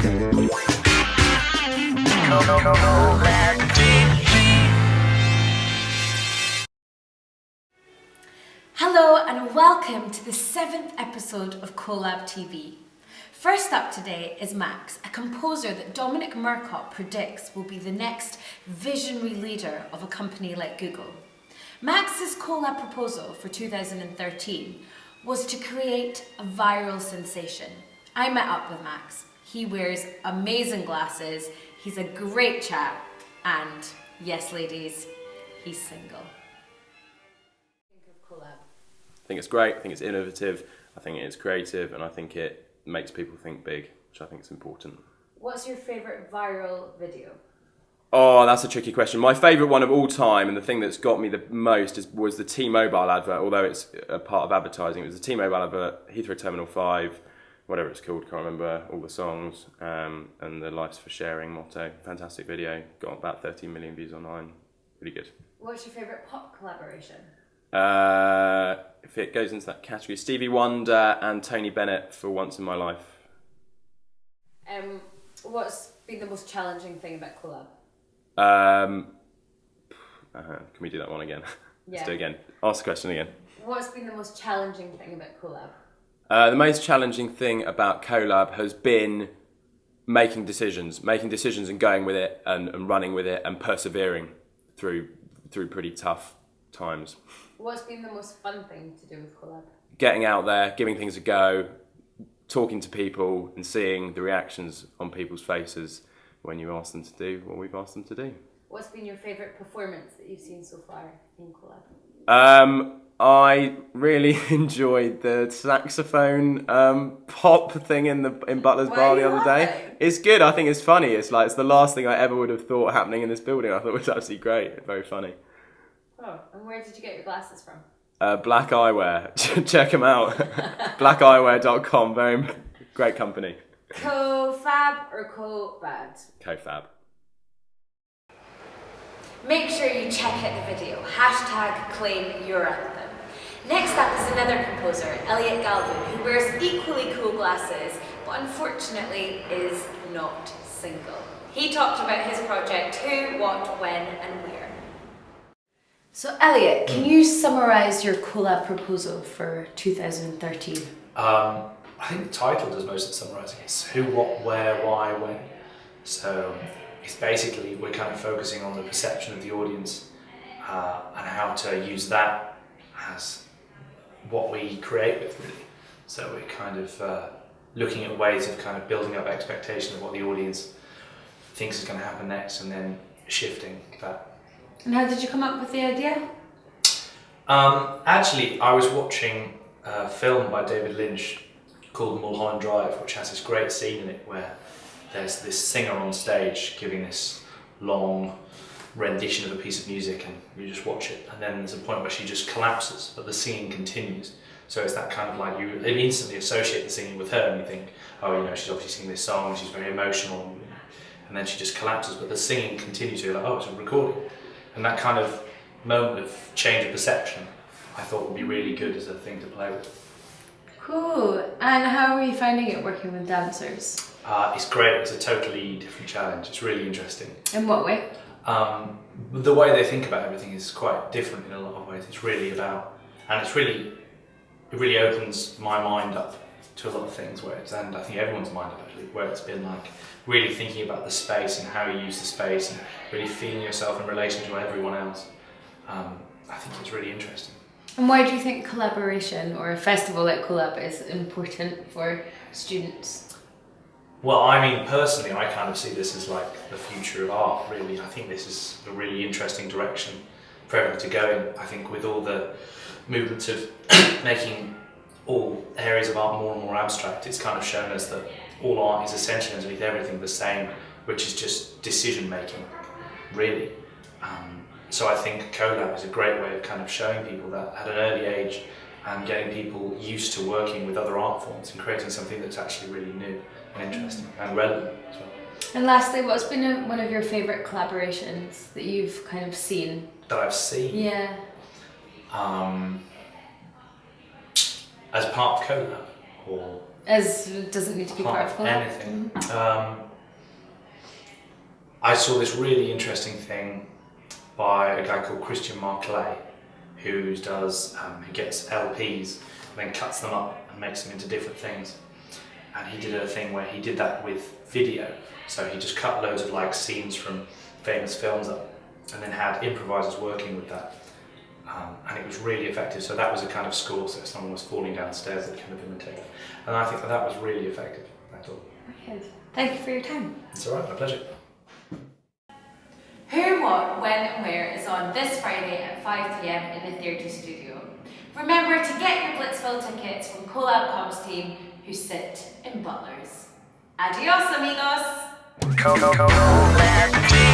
CoLab TV. Hello and welcome to the 7th episode of CoLab TV. First up today is Max, a composer that Dominic Murcott predicts will be the next visionary leader of a company like Google. Max's CoLab proposal for 2013 was to create a viral sensation. I met up with Max. He wears amazing glasses, he's a great chap, and yes ladies, he's single. Think of CoLab. I think it's great, I think it's innovative, I think it's creative, and I think it makes people think big, which I think is important. What's your favourite viral video? Oh, that's a tricky question. My favourite one of all time, and the thing that's got me the most, was the T-Mobile advert, although it's a part of advertising. It was the T-Mobile advert, Heathrow Terminal 5, whatever it's called, can't remember all the songs, and the Life's for Sharing motto. Fantastic video, got about 13 million views online, really good. What's your favourite pop collaboration? If it goes into that category, Stevie Wonder and Tony Bennett for Once in My Life. What's been the most challenging thing about CoLab? Can we do that one again? Yeah. Let's do it again. Ask the question again. What's been the most challenging thing about CoLab? The most challenging thing about CoLab has been making decisions and going with it and running with it and persevering through pretty tough times. What's been the most fun thing to do with CoLab? Getting out there, giving things a go, talking to people and seeing the reactions on people's faces when you ask them to do what we've asked them to do. What's been your favourite performance that you've seen so far in CoLab? I really enjoyed the saxophone pop thing in Butler's Bar the other day. It's good. I think it's funny. It's the last thing I ever would have thought happening in this building. I thought it was absolutely great. Very funny. Oh, and where did you get your glasses from? Black Eyewear. Check them out. blackeyewear.com. Very great company. CoFab or CoBad? CoFab. Make sure you check out the video. #claim your anthem. Next up is another composer, Elliot Galvin, who wears equally cool glasses, but unfortunately is not single. He talked about his project, who, what, when, and where. So Elliot, can you summarise your CoLab proposal for 2013? I think the title does most of the summarising. It's who, what, where, why, when. So it's basically, we're kind of focusing on the perception of the audience and how to use that as what we create with, really. So we're kind of looking at ways of kind of building up expectation of what the audience thinks is going to happen next and then shifting that. And how did you come up with the idea? Actually, I was watching a film by David Lynch called Mulholland Drive, which has this great scene in it where there's this singer on stage giving this long rendition of a piece of music, and you just watch it, and then there's a point where she just collapses, but the singing continues. So it's that kind of like, you instantly associate the singing with her, and you think, oh, she's obviously singing this song, she's very emotional, and then she just collapses, but the singing continues. So you're like, oh, it's a recording. And that kind of moment of change of perception, I thought would be really good as a thing to play with. Cool. And how are you finding it working with dancers? It's great. It's a totally different challenge. It's really interesting. In what way? The way they think about everything is quite different in a lot of ways. It's really about, and it really opens my mind up to a lot of things and I think everyone's mind up actually, where it's been like really thinking about the space and how you use the space and really feeling yourself in relation to everyone else. I think it's really interesting. And why do you think collaboration or a festival like CoLab is important for students? Well, I mean, personally, I kind of see this as like the future of art, really. I think this is a really interesting direction for everyone to go in. I think with all the movements of making all areas of art more and more abstract, it's kind of shown us that all art is essentially underneath everything the same, which is just decision making, really. So I think CoLab is a great way of kind of showing people that at an early age and getting people used to working with other art forms and creating something that's actually really new and interesting and relevant as well. And lastly, what's been one of your favourite collaborations that you've kind of seen? That I've seen? Yeah. As part of CoLab, or As doesn't need to be part of CoLab? Anything. I saw this really interesting thing by a guy called Christian Marclay, who does, he gets LPs and then cuts them up and makes them into different things. And he did a thing where he did that with video. So he just cut loads of like scenes from famous films up and then had improvisers working with that. And it was really effective. So that was a kind of score, so if someone was falling downstairs, they kind of imitate it. And I think that was really effective. That's all. Brilliant. Thank you for your time. It's all right, my pleasure. Who, What, When and Where is on this Friday at 5 p.m. in the 30 studio. Remember to get your Blitzville tickets from CoLab Comms team who sit in Butlers. Adios, amigos! CoLab TV.